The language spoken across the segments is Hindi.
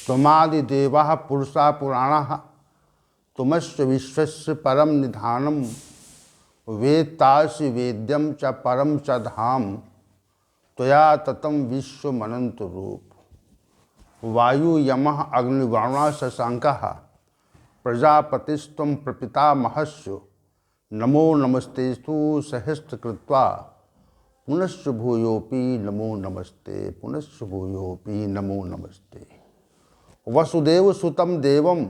त्वमादिदेवाः पुरुषा पुराणाः तुमस्य विश्वस्य परम निधानम वेत्तासि वेद्यम च परम च धाम त्वया ततं विश्वमनंत रूप। वायु यमः अग्निवर्णः शशांकः प्रजापतिस्त्वं प्रपितामहस्य नमो नमस्तेस्तु सहस्रकृत्वा पुनश्च भूयोऽपि नमो नमस्ते पुनश्च भूयोऽपि नमो नमस्ते। वसुदेव सुतं देवं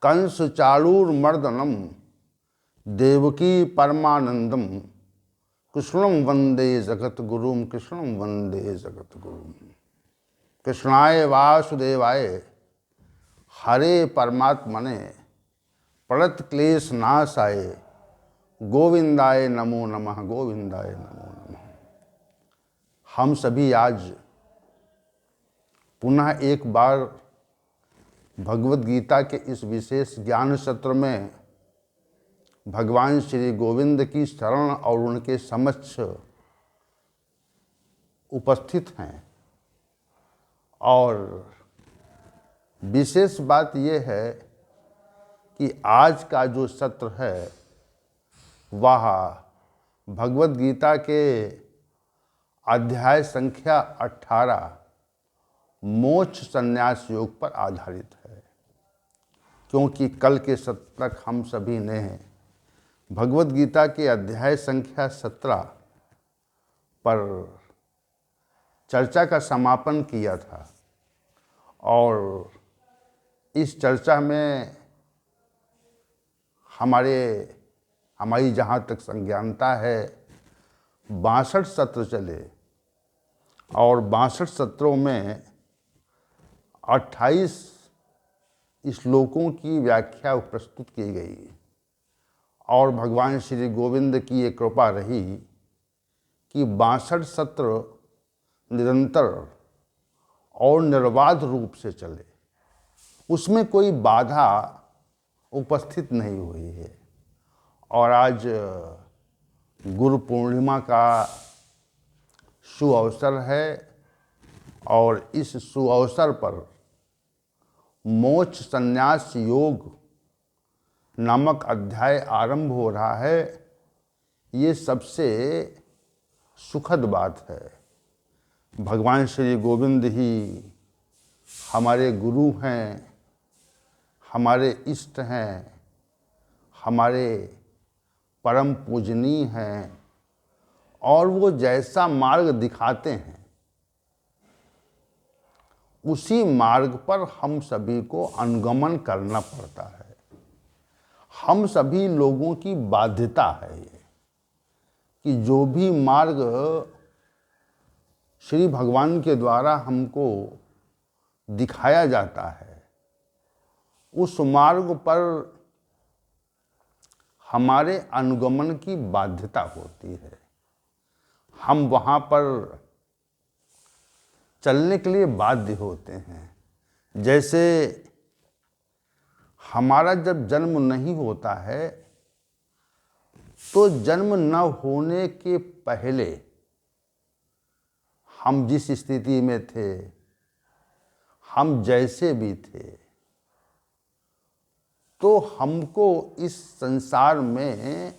कंस चाणूरमर्दनम देवकी परमानंदम कृष्णं वंदे जगद्गुरुं कृष्णं वंदे जगद्गुरुं। कृष्णाय वासुदेवाय हरे परमात्मने प्रणतक्लेशनाशाय गोविंदाय नमो नमः गोविंदाय नमो नमः। हम सभी आज पुनः एक बार भगवद गीता के इस विशेष ज्ञान सत्र में भगवान श्री गोविंद की शरण और उनके समक्ष उपस्थित हैं। और विशेष बात यह है कि आज का जो सत्र है वह भगवद गीता के अध्याय संख्या 18 मोक्ष संन्यास योग पर आधारित है। क्योंकि कल के सत्र तक हम सभी ने भगवद गीता के अध्याय संख्या 17 पर चर्चा का समापन किया था और इस चर्चा में हमारी जहाँ तक संज्ञानता है 62 सत्र चले और 62 सत्रों में 28 श्लोकों की व्याख्या प्रस्तुत की गई और भगवान श्री गोविंद की ये कृपा रही कि 62 सत्र निरंतर और निर्बाध रूप से चले, उसमें कोई बाधा उपस्थित नहीं हुई है। और आज गुरु पूर्णिमा का सुअवसर है और इस सुअवसर पर मोक्ष संन्यास योग नामक अध्याय आरंभ हो रहा है। ये सबसे सुखद बात है। भगवान श्री गोविंद ही हमारे गुरु हैं, हमारे इष्ट हैं, हमारे परम पूजनीय हैं और वो जैसा मार्ग दिखाते हैं उसी मार्ग पर हम सभी को अनुगमन करना पड़ता है। हम सभी लोगों की बाध्यता है ये कि जो भी मार्ग श्री भगवान के द्वारा हमको दिखाया जाता है उस मार्ग पर हमारे अनुगमन की बाध्यता होती है। हम वहाँ पर चलने के लिए बाध्य होते हैं। जैसे हमारा जब जन्म नहीं होता है तो जन्म न होने के पहले हम जिस स्थिति में थे, हम जैसे भी थे, तो हमको इस संसार में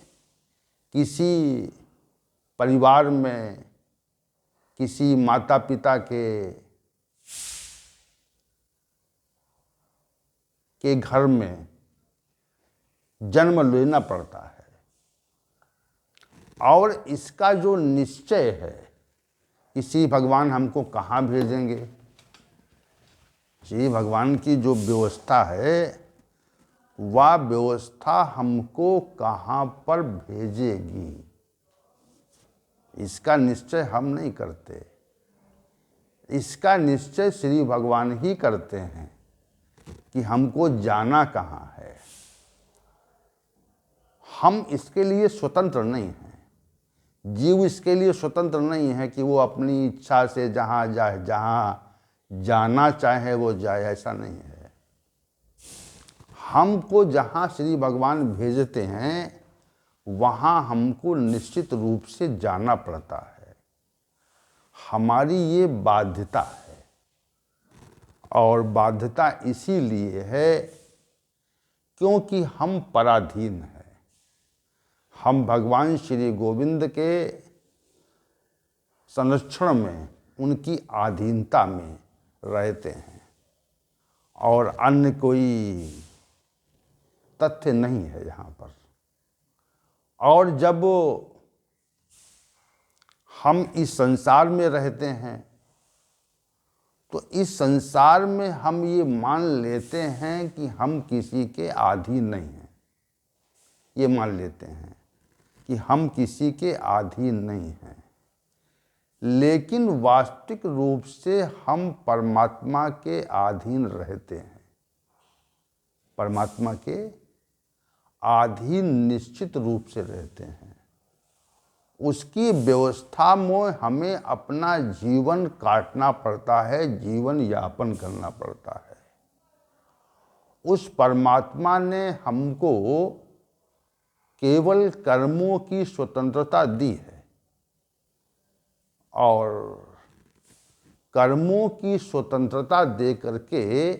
किसी परिवार में किसी माता पिता के घर में जन्म लेना पड़ता है। और इसका जो निश्चय है इसी भगवान हमको कहाँ भेजेंगे, श्री भगवान की जो व्यवस्था है वह व्यवस्था हमको कहाँ पर भेजेगी इसका निश्चय हम नहीं करते। इसका निश्चय श्री भगवान ही करते हैं कि हमको जाना कहाँ है। हम इसके लिए स्वतंत्र नहीं हैं। जीव इसके लिए स्वतंत्र नहीं है कि वो अपनी इच्छा से जहाँ जाए, जहाँ जाना चाहे वो जाए, ऐसा नहीं है। हमको जहाँ श्री भगवान भेजते हैं वहाँ हमको निश्चित रूप से जाना पड़ता है। हमारी ये बाध्यता है और बाध्यता इसीलिए है क्योंकि हम पराधीन हैं। हम भगवान श्री गोविंद के संरक्षण में, उनकी अधीनता में रहते हैं और अन्य कोई तथ्य नहीं है यहाँ पर। और जब हम इस संसार में रहते हैं तो इस संसार में हम ये मान लेते हैं कि हम किसी के अधीन नहीं हैं। ये मान लेते हैं कि हम किसी के अधीन नहीं हैं, लेकिन वास्तविक रूप से हम परमात्मा के अधीन रहते हैं। परमात्मा के अधीन निश्चित रूप से रहते हैं। उसकी व्यवस्था में हमें अपना जीवन काटना पड़ता है, जीवन यापन करना पड़ता है। उस परमात्मा ने हमको केवल कर्मों की स्वतंत्रता दी है और कर्मों की स्वतंत्रता दे करके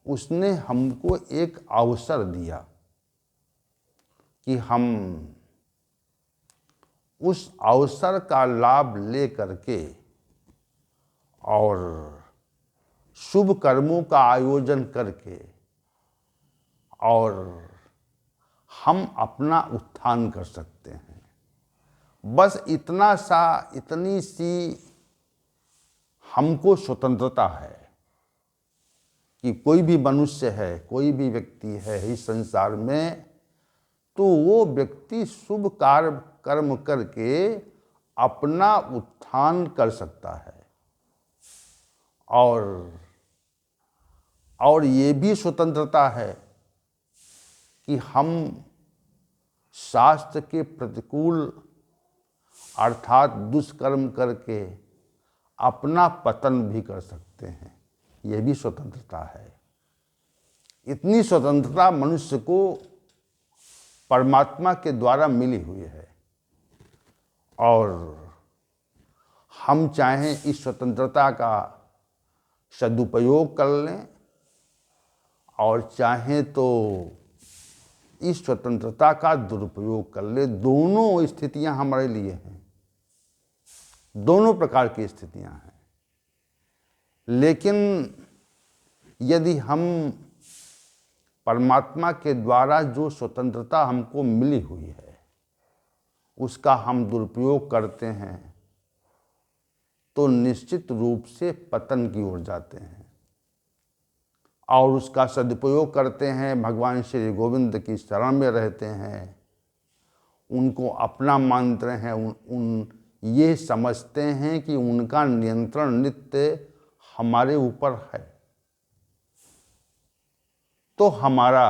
उसने हमको एक अवसर दिया कि हम उस अवसर का लाभ ले करके और शुभ कर्मों का आयोजन करके और हम अपना उत्थान कर सकते हैं। बस इतनी सी हमको स्वतंत्रता है कि कोई भी मनुष्य है, कोई भी व्यक्ति है इस संसार में, तो वो व्यक्ति शुभ कर्म करके अपना उत्थान कर सकता है। और ये भी स्वतंत्रता है कि हम शास्त्र के प्रतिकूल अर्थात दुष्कर्म करके अपना पतन भी कर सकते हैं। ये भी स्वतंत्रता है। इतनी स्वतंत्रता मनुष्य को परमात्मा के द्वारा मिली हुई है और हम चाहें इस स्वतंत्रता का सदुपयोग कर लें और चाहें तो इस स्वतंत्रता का दुरुपयोग कर लें। दोनों स्थितियां हमारे लिए हैं, दोनों प्रकार की स्थितियां हैं। लेकिन यदि हम परमात्मा के द्वारा जो स्वतंत्रता हमको मिली हुई है उसका हम दुरुपयोग करते हैं तो निश्चित रूप से पतन की ओर जाते हैं। और उसका सदुपयोग करते हैं, भगवान श्री गोविंद की शरण में रहते हैं, उनको अपना मानते हैं, उन ये समझते हैं कि उनका नियंत्रण नित्य हमारे ऊपर है, तो हमारा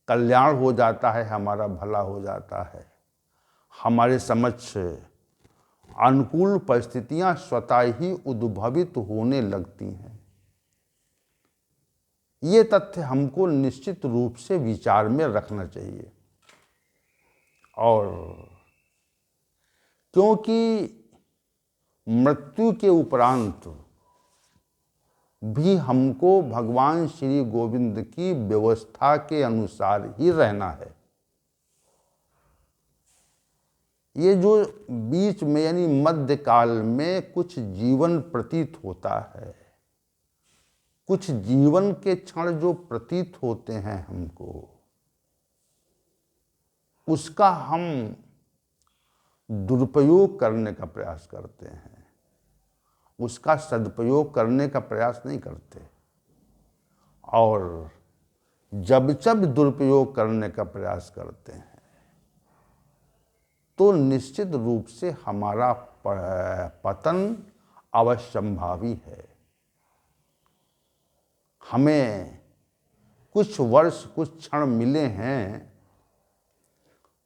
कल्याण हो जाता है, हमारा भला हो जाता है। हमारे समक्ष अनुकूल परिस्थितियां स्वतः ही उद्भवित होने लगती हैं। ये तथ्य हमको निश्चित रूप से विचार में रखना चाहिए। और क्योंकि मृत्यु के उपरांत भी हमको भगवान श्री गोविंद की व्यवस्था के अनुसार ही रहना है। ये जो बीच में यानी मध्यकाल में कुछ जीवन प्रतीत होता है, कुछ जीवन के क्षण जो प्रतीत होते हैं हमको, उसका हम दुरुपयोग करने का प्रयास करते हैं, उसका सदुपयोग करने का प्रयास नहीं करते। और जब जब दुरुपयोग करने का प्रयास करते हैं तो निश्चित रूप से हमारा पतन अवश्यंभावी है। हमें कुछ वर्ष, कुछ क्षण मिले हैं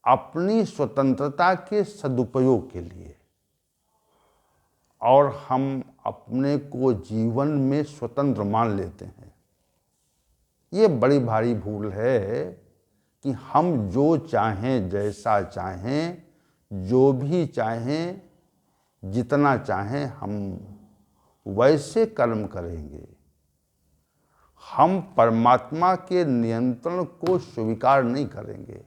अपनी स्वतंत्रता के सदुपयोग के लिए, और हम अपने को जीवन में स्वतंत्र मान लेते हैं। ये बड़ी भारी भूल है कि हम जो चाहें, जैसा चाहें, जो भी चाहें, जितना चाहें हम वैसे कर्म करेंगे। हम परमात्मा के नियंत्रण को स्वीकार नहीं करेंगे,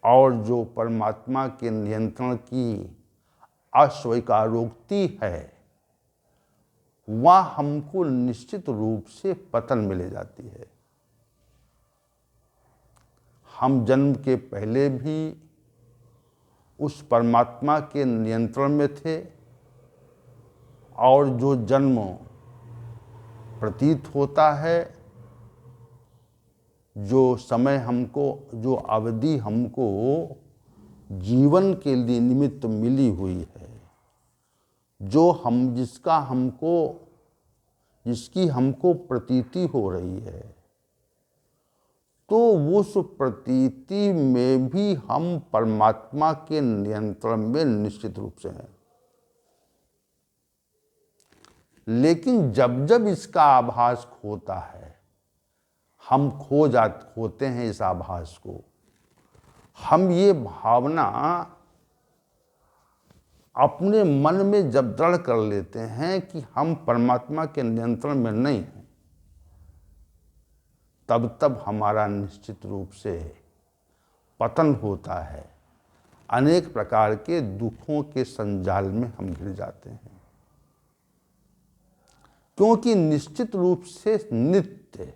और जो परमात्मा के नियंत्रण की अस्वीकारोक्ति है वह हमको निश्चित रूप से पतन मिले जाती है। हम जन्म के पहले भी उस परमात्मा के नियंत्रण में थे, और जो जन्म प्रतीत होता है, जो समय हमको, जो अवधि हमको जीवन के लिए निमित्त मिली हुई है, जो हम जिसकी हमको प्रतीति हो रही है, तो उस प्रतीति में भी हम परमात्मा के नियंत्रण में निश्चित रूप से हैं। लेकिन जब जब इसका आभास खोता है, हम खोते हैं इस आभास को, हम ये भावना अपने मन में जब दृढ़ कर लेते हैं कि हम परमात्मा के नियंत्रण में नहीं हैं, तब हमारा निश्चित रूप से पतन होता है। अनेक प्रकार के दुखों के संजाल में हम गिर जाते हैं, क्योंकि निश्चित रूप से नित्य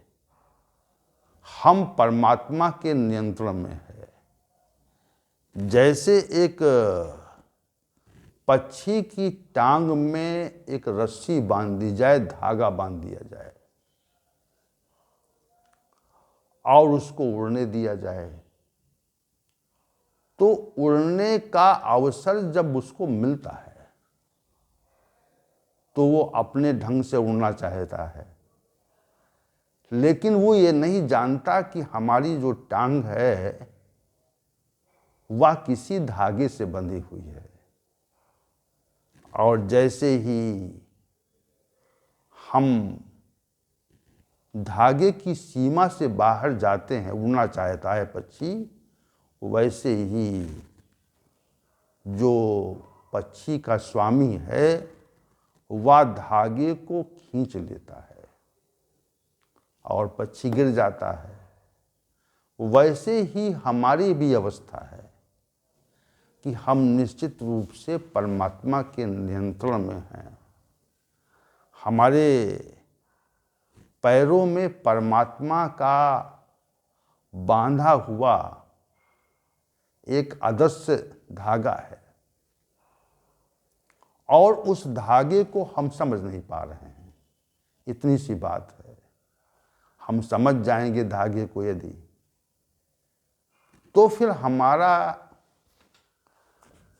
हम परमात्मा के नियंत्रण में है। जैसे एक पक्षी की टांग में एक रस्सी बांध दी जाए, धागा बांध दिया जाए और उसको उड़ने दिया जाए, तो उड़ने का अवसर जब उसको मिलता है तो वो अपने ढंग से उड़ना चाहता है। लेकिन वो ये नहीं जानता कि हमारी जो टांग है वह किसी धागे से बंधी हुई है, और जैसे ही हम धागे की सीमा से बाहर जाते हैं, उड़ना चाहता है पक्षी, वैसे ही जो पक्षी का स्वामी है वह धागे को खींच लेता है और पक्षी गिर जाता है। वैसे ही हमारी भी अवस्था है कि हम निश्चित रूप से परमात्मा के नियंत्रण में हैं। हमारे पैरों में परमात्मा का बांधा हुआ एक अदृश्य धागा है, और उस धागे को हम समझ नहीं पा रहे हैं। इतनी सी बात है, हम समझ जाएंगे धागे को यदि, तो फिर हमारा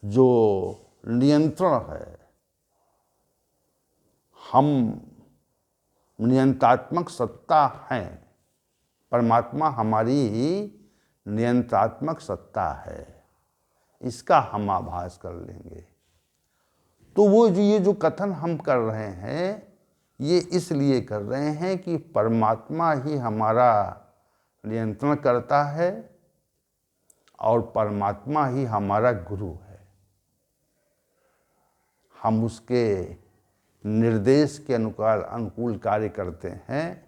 जो नियंत्रण है, हम नियंत्रात्मक सत्ता हैं, परमात्मा हमारी नियंत्रात्मक सत्ता है, इसका हम आभास कर लेंगे। तो वो ये जो कथन हम कर रहे हैं, ये इसलिए कर रहे हैं कि परमात्मा ही हमारा नियंत्रण करता है और परमात्मा ही हमारा गुरु है। हम उसके निर्देश के अनुकूल कार्य करते हैं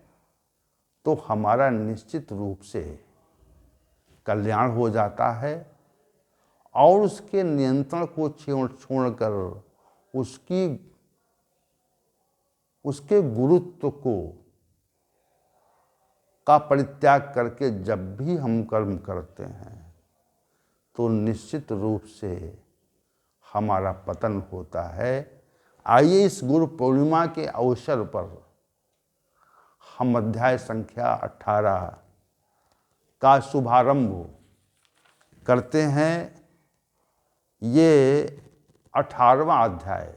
तो हमारा निश्चित रूप से कल्याण हो जाता है, और उसके नियंत्रण को छोड़कर उसके गुरुत्व का परित्याग करके जब भी हम कर्म करते हैं तो निश्चित रूप से हमारा पतन होता है। आइए इस गुरु पूर्णिमा के अवसर पर हम अध्याय संख्या 18 का शुभारंभ करते हैं। ये 18वां अध्याय,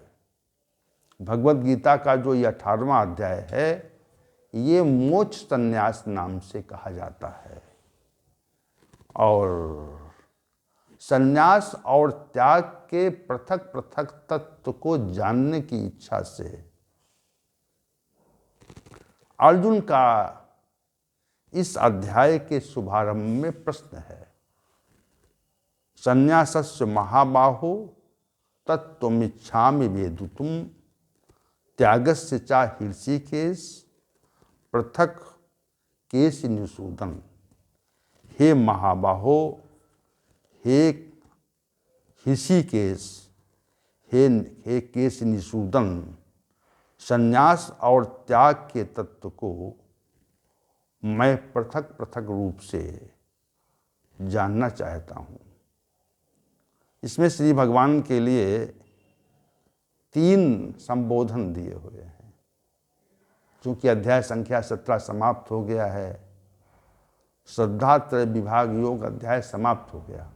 भगवद गीता का जो ये 18वां अध्याय है, ये मोक्ष संन्यास नाम से कहा जाता है। और संन्यास और त्याग के पृथक पृथक तत्व को जानने की इच्छा से अर्जुन का इस अध्याय के शुभारंभ में प्रश्न है, संन्यासस्य महाबाहो तत्त्वमिच्छामि वेदितुम् त्यागस्य चा हृषिकेश पृथक केश निषूदन। हे महाबाहो, हे ऋषिकेश, हे केश निषूदन, संन्यास और त्याग के तत्व को मैं पृथक पृथक रूप से जानना चाहता हूँ। इसमें श्री भगवान के लिए 3 संबोधन दिए हुए हैं। क्योंकि अध्याय संख्या 17 समाप्त हो गया है, श्रद्धा त्रय विभाग योग अध्याय समाप्त हो गया,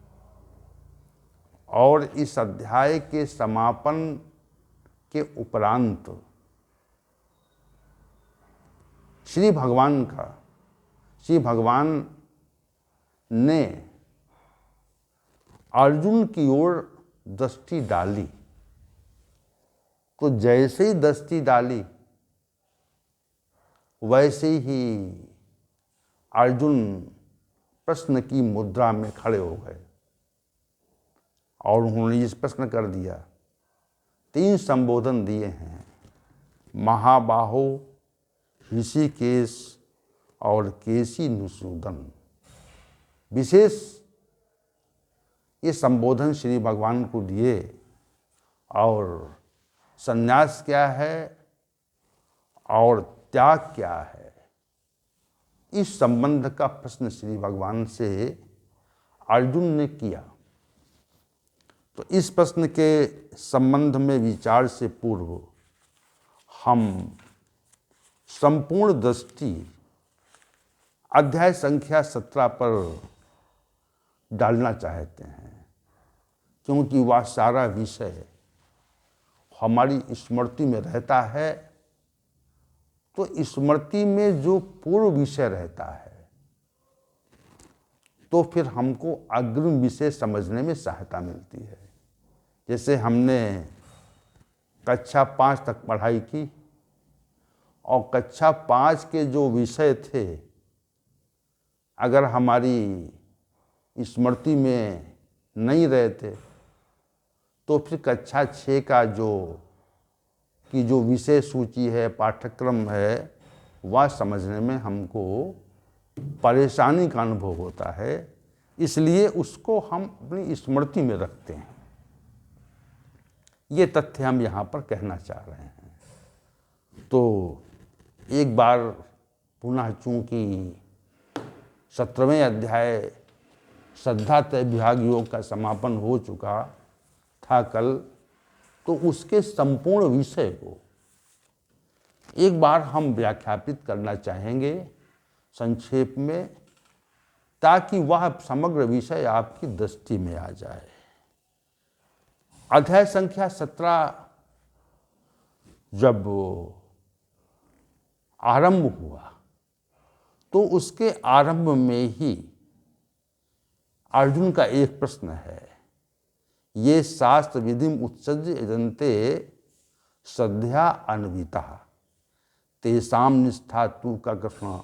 और इस अध्याय के समापन के उपरांत श्री भगवान ने अर्जुन की ओर दृष्टि डाली। तो जैसे ही दृष्टि डाली वैसे ही अर्जुन प्रश्न की मुद्रा में खड़े हो गए और उन्होंने इस प्रश्न कर दिया। 3 संबोधन दिए हैं, महाबाहो, ऋषिकेश और केशी निषूदन। विशेष ये संबोधन श्री भगवान को दिए। और संन्यास क्या है और त्याग क्या है, इस संबंध का प्रश्न श्री भगवान से अर्जुन ने किया। तो इस प्रश्न के संबंध में विचार से पूर्व हम संपूर्ण दृष्टि अध्याय संख्या 17 पर डालना चाहते हैं, क्योंकि वह सारा विषय हमारी स्मृति में रहता है। तो स्मृति में जो पूर्व विषय रहता है तो फिर हमको अग्रिम विषय समझने में सहायता मिलती है। जैसे हमने कक्षा 5 तक पढ़ाई की और कक्षा 5 के जो विषय थे अगर हमारी स्मृति में नहीं रहते तो फिर कक्षा 6 का जो विषय सूची है, पाठ्यक्रम है, वह समझने में हमको परेशानी का अनुभव होता है। इसलिए उसको हम अपनी स्मृति में रखते हैं। ये तथ्य हम यहाँ पर कहना चाह रहे हैं। तो एक बार पुनः चूंकि 17वें अध्याय श्रद्धा त्रय विभाग योग का समापन हो चुका था कल, तो उसके संपूर्ण विषय को एक बार हम व्याख्यापित करना चाहेंगे संक्षेप में, ताकि वह समग्र विषय आपकी दृष्टि में आ जाए। अध्याय संख्या 17 जब आरंभ हुआ तो उसके आरंभ में ही अर्जुन का एक प्रश्न है, ये शास्त्र विधिम उत्सज्य यजन्ते श्रद्धया अन्विता तेषाम निष्ठा तू का कृष्ण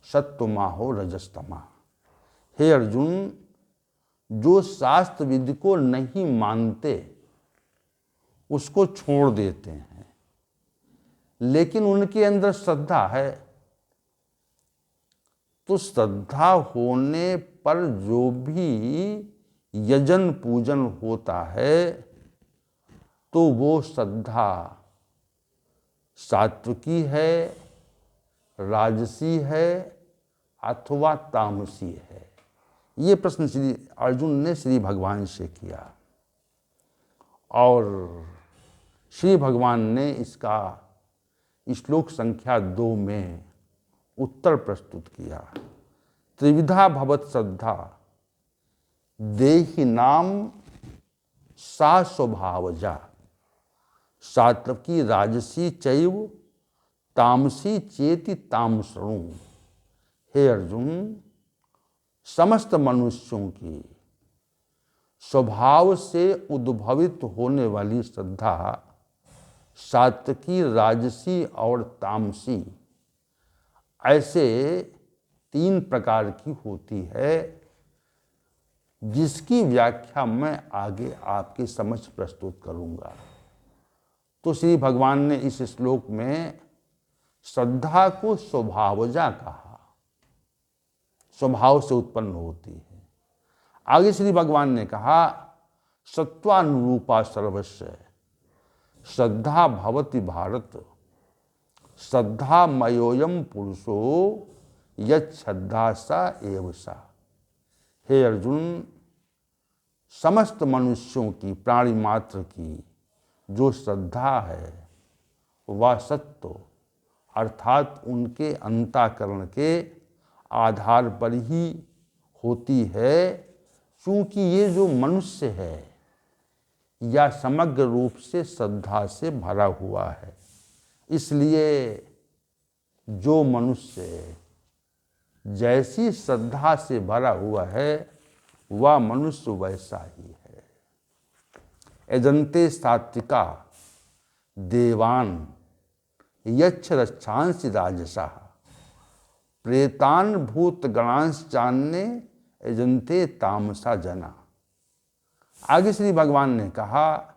सत्वमा हो रजस्तमा। हे अर्जुन, जो शास्त्र विधि को नहीं मानते उसको छोड़ देते हैं, लेकिन उनके अंदर श्रद्धा है, तो श्रद्धा होने पर जो भी यजन पूजन होता है तो वो श्रद्धा सात्विकी है, राजसी है अथवा तामसी है। ये प्रश्न श्री अर्जुन ने श्री भगवान से किया और श्री भगवान ने इसका श्लोक संख्या 2 में उत्तर प्रस्तुत किया। त्रिविधा भवत श्रद्धा देहि नाम सा स्वभावजा सात्विकी राजसी चैव तामसी चेति तामसृणु। हे अर्जुन, समस्त मनुष्यों की स्वभाव से उद्भवित होने वाली श्रद्धा सात्विकी, राजसी और तामसी ऐसे 3 प्रकार की होती है, जिसकी व्याख्या मैं आगे आपकी समझ प्रस्तुत करूंगा। तो श्री भगवान ने इस श्लोक में श्रद्धा को स्वभावजा कहा, स्वभाव से उत्पन्न होती है। आगे श्री भगवान ने कहा सत्वानुरूपा सर्वस्य श्रद्धा भवति भारत, श्रद्धा मयोयम पुरुषो यत् श्रद्धा सा एव सा। हे अर्जुन, समस्त मनुष्यों की, प्राणी मात्र की जो श्रद्धा है वह सत्व अर्थात उनके अंतःकरण के आधार पर ही होती है, क्योंकि ये जो मनुष्य है या समग्र रूप से श्रद्धा से भरा हुआ है। इसलिए जो मनुष्य जैसी श्रद्धा से भरा हुआ है वह मनुष्य वैसा ही है। यजन्ते सात्विका देवान यच्छ रक्षांसि राजसा, प्रेतान भूत गणांश जानने यजन्ते तामसा जना। आगे श्री भगवान ने कहा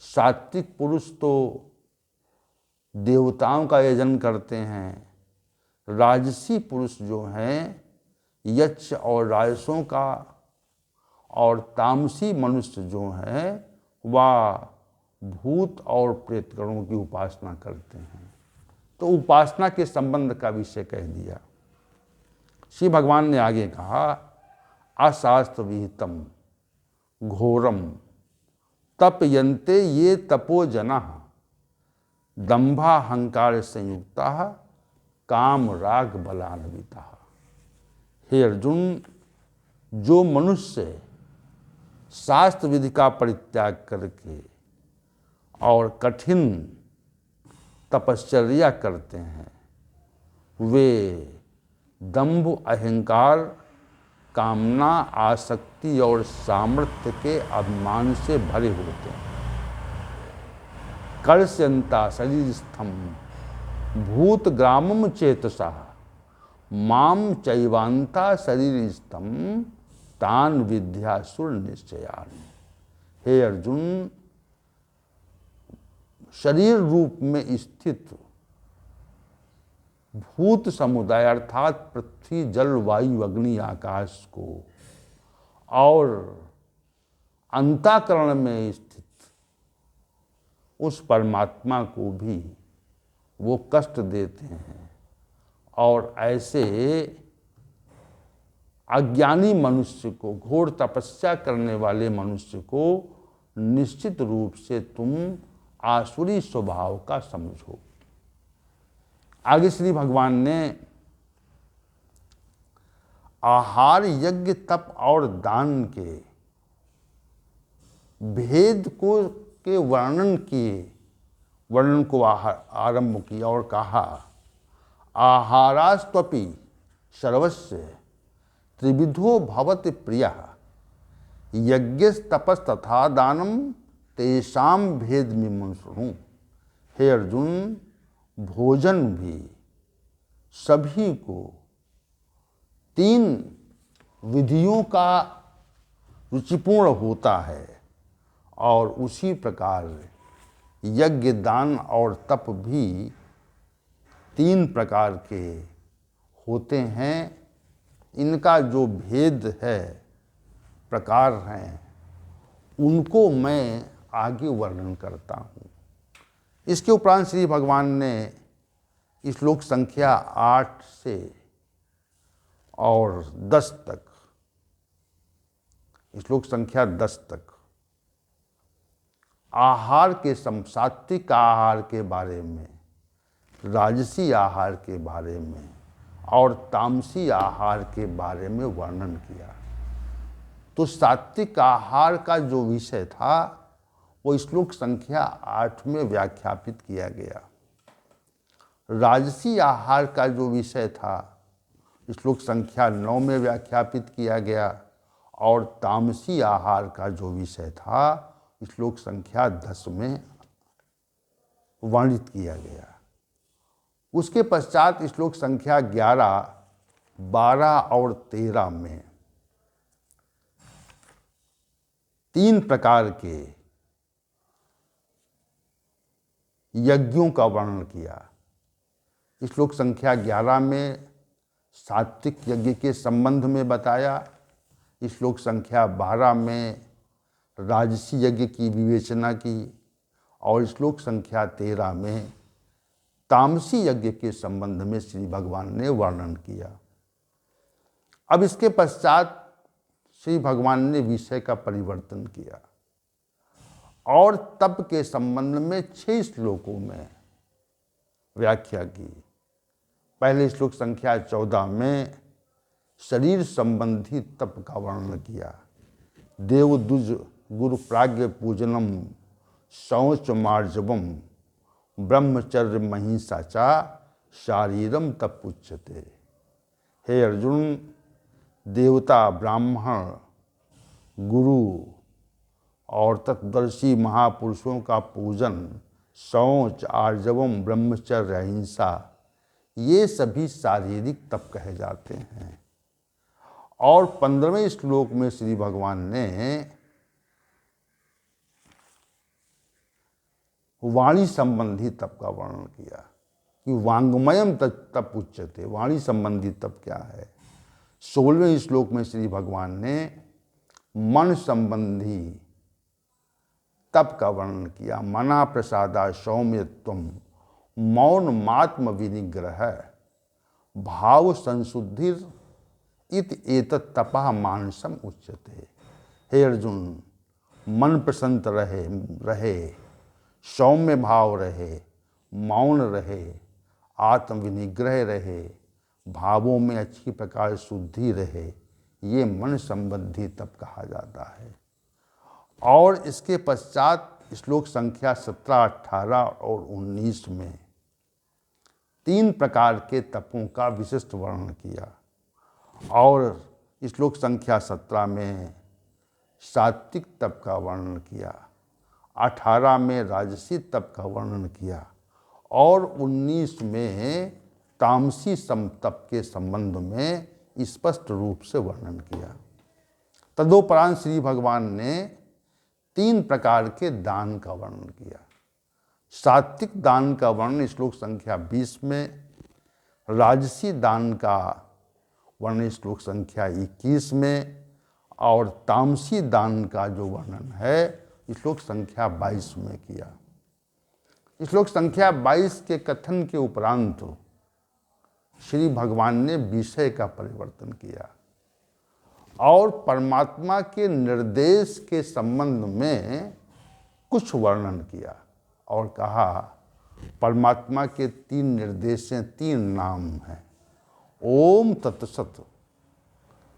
सात्विक पुरुष तो देवताओं का यजन करते हैं, राजसी पुरुष जो हैं यक्ष और राजसों का, और तामसी मनुष्य जो हैं वह भूत और प्रेतगणों की उपासना करते हैं। तो उपासना के संबंध का विषय कह दिया। श्री भगवान ने आगे कहा अशास्त्र विहितम घोरम तपयन्ते ये तपो जना दंभाहंकार संयुक्ता काम राग बलान्विता। हे अर्जुन, जो मनुष्य शास्त्र विधि का परित्याग करके और कठिन तपश्चर्या करते हैं वे दंभ, अहंकार, कामना, आसक्ति और सामर्थ्य के अभिमान से भरे होते हैं। कर्ष्यन्ता शरीरस्थम भूत ग्रामम चेतसा माम चैवांता शरीरस्थम तान विद्यासुर निश्चयान। हे अर्जुन, शरीर रूप में स्थित भूत समुदाय अर्थात पृथ्वी, जल, वायु, अग्नि, आकाश को और अंतःकरण में स्थित उस परमात्मा को भी वो कष्ट देते हैं, और ऐसे अज्ञानी मनुष्य को, घोर तपस्या करने वाले मनुष्य को निश्चित रूप से तुम आसुरी स्वभाव का समझो। आगे श्री भगवान ने आहार, यज्ञ, तप और दान के भेद के वर्णन को आरंभ किया और कहा आहारास्त्वपि सर्वस्य त्रिविधो भवति प्रियः यज्ञस्तपस्तथा दानम तेषाम भेद मिमं शृणु। हे अर्जुन, भोजन भी सभी को 3 विधियों का रुचिपूर्ण होता है, और उसी प्रकार यज्ञ, दान और तप भी 3 प्रकार के होते हैं। इनका जो भेद है, प्रकार हैं, उनको मैं आगे वर्णन करता हूँ। इसके उपरांत श्री भगवान ने श्लोक संख्या 8 से और 10 तक, श्लोक संख्या 10 तक आहार के सात्विक आहार के बारे में, राजसी आहार के बारे में और तामसी आहार के बारे में वर्णन किया। तो सात्विक आहार का जो विषय था वो श्लोक संख्या 8 में व्याख्यापित किया गया। राजसी आहार का जो विषय था श्लोक संख्या 9 में व्याख्यापित किया गया, और तामसी आहार का जो विषय था श्लोक संख्या 10 में वर्णित किया गया। उसके पश्चात श्लोक संख्या 11, 12 और 13 में 3 प्रकार के यज्ञों का वर्णन किया। श्लोक संख्या 11 में सात्विक यज्ञ के संबंध में बताया। श्लोक संख्या 12 में राजसी यज्ञ की विवेचना की और श्लोक संख्या 13 में तामसी यज्ञ के संबंध में श्री भगवान ने वर्णन किया। अब इसके पश्चात श्री भगवान ने विषय का परिवर्तन किया और तप के संबंध में 6 श्लोकों में व्याख्या की। पहले श्लोक संख्या 14 में शरीर संबंधी तप का वर्णन किया। देव दुज गुरु प्राज्ञ पूजनम शौच मार्जवम ब्रह्मचर्य महिषा चा शारीरम तप उच्यते। हे अर्जुन, देवता, ब्राह्मण, गुरु और तत्वदर्शी महापुरुषों का पूजन, शौच, आर्जवम, ब्रह्मचर्य, अहिंसा, ये सभी शारीरिक तप कहे जाते हैं। और 15वें श्लोक में श्री भगवान ने वाणी संबंधी तप का वर्णन किया कि वांग्मयम तप उच्यते। वाणी संबंधी तप क्या है? 16वें श्लोक में श्री भगवान ने मन संबंधी तप का वर्णन किया। मना प्रसादा सौम्यत्वम मौन मात्म विनिग्रह भाव संशुद्धिर इत एतत् तपः मानसम उच्यते। हे अर्जुन, मन प्रसन्न रहे, सौम्य भाव रहे, मौन रहे, आत्म विनिग्रह रहे, भावों में अच्छी प्रकार शुद्धि रहे, ये मन संबंधी तप कहा जाता है। और इसके पश्चात श्लोक संख्या 17, 18 और 19 में 3 प्रकार के तपों का विशिष्ट वर्णन किया। और श्लोक संख्या 17 में सात्विक तप का वर्णन किया, 18 में राजसी तप का वर्णन किया और 19 में तामसी तप के संबंध में स्पष्ट रूप से वर्णन किया। तदोपरांत श्री भगवान ने 3 प्रकार के दान का वर्णन किया। सात्विक दान का वर्णन श्लोक संख्या 20 में, राजसी दान का वर्णन श्लोक संख्या 21 में और तामसी दान का जो वर्णन है श्लोक संख्या 22 में किया। श्लोक संख्या 22 के कथन के उपरांत श्री भगवान ने विषय का परिवर्तन किया और परमात्मा के निर्देश के संबंध में कुछ वर्णन किया और कहा परमात्मा के 3 निर्देश हैं, 3 नाम हैं। ओम तत्सत,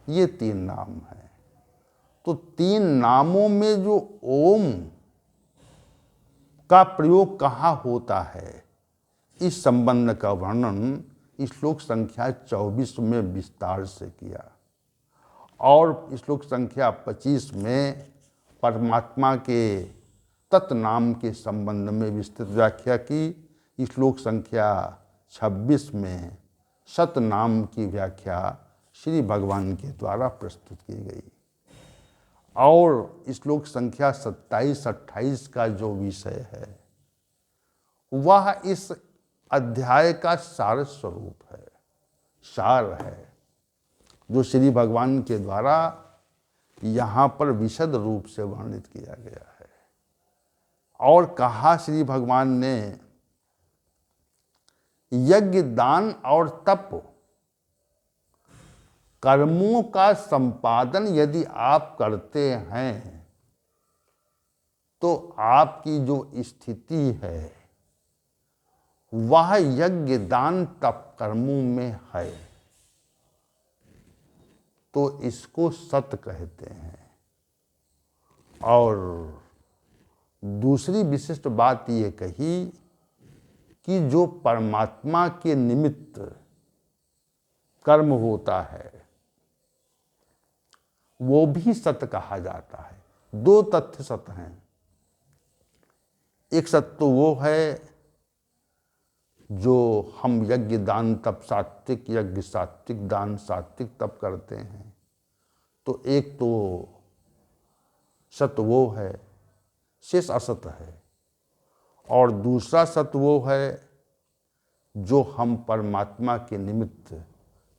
ये 3 नाम हैं। तो 3 नामों में जो ओम का प्रयोग कहाँ होता है, इस संबंध का वर्णन श्लोक संख्या 24 में विस्तार से किया और श्लोक संख्या 25 में परमात्मा के तत्नाम के संबंध में विस्तृत व्याख्या की। श्लोक संख्या 26 में सतनाम की व्याख्या श्री भगवान के द्वारा प्रस्तुत की गई और श्लोक संख्या 27-28 का जो विषय है वह इस अध्याय का सार स्वरूप है, सार है, जो श्री भगवान के द्वारा यहाँ पर विशद रूप से वर्णित किया गया है। और कहा श्री भगवान ने यज्ञ, दान और तप कर्मों का संपादन यदि आप करते हैं तो आपकी जो स्थिति है वह यज्ञ, दान, तप कर्मों में है, तो इसको सत कहते हैं। और दूसरी विशिष्ट बात ये कही कि जो परमात्मा के निमित्त कर्म होता है वो भी सत कहा जाता है। 2 तथ्य सत हैं। एक सत्य तो वो है जो हम यज्ञ, दान, तप, सात्विक यज्ञ, सात्विक दान, सात्विक तप करते हैं, तो एक तो सत्य वो है, शेष असत है। और दूसरा सत्य वो है जो हम परमात्मा के निमित्त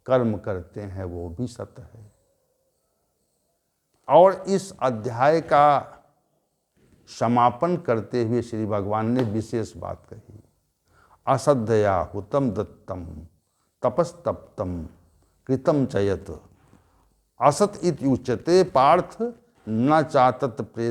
कर्म करते हैं, वो भी सत्य है। और इस अध्याय का समापन करते हुए श्री भगवान ने विशेष बात कही, असद्धया हुतम दत्तम तपस्तप्तम कृतम चयत असत इत्युच्यते पार्थ न चातत प्रेत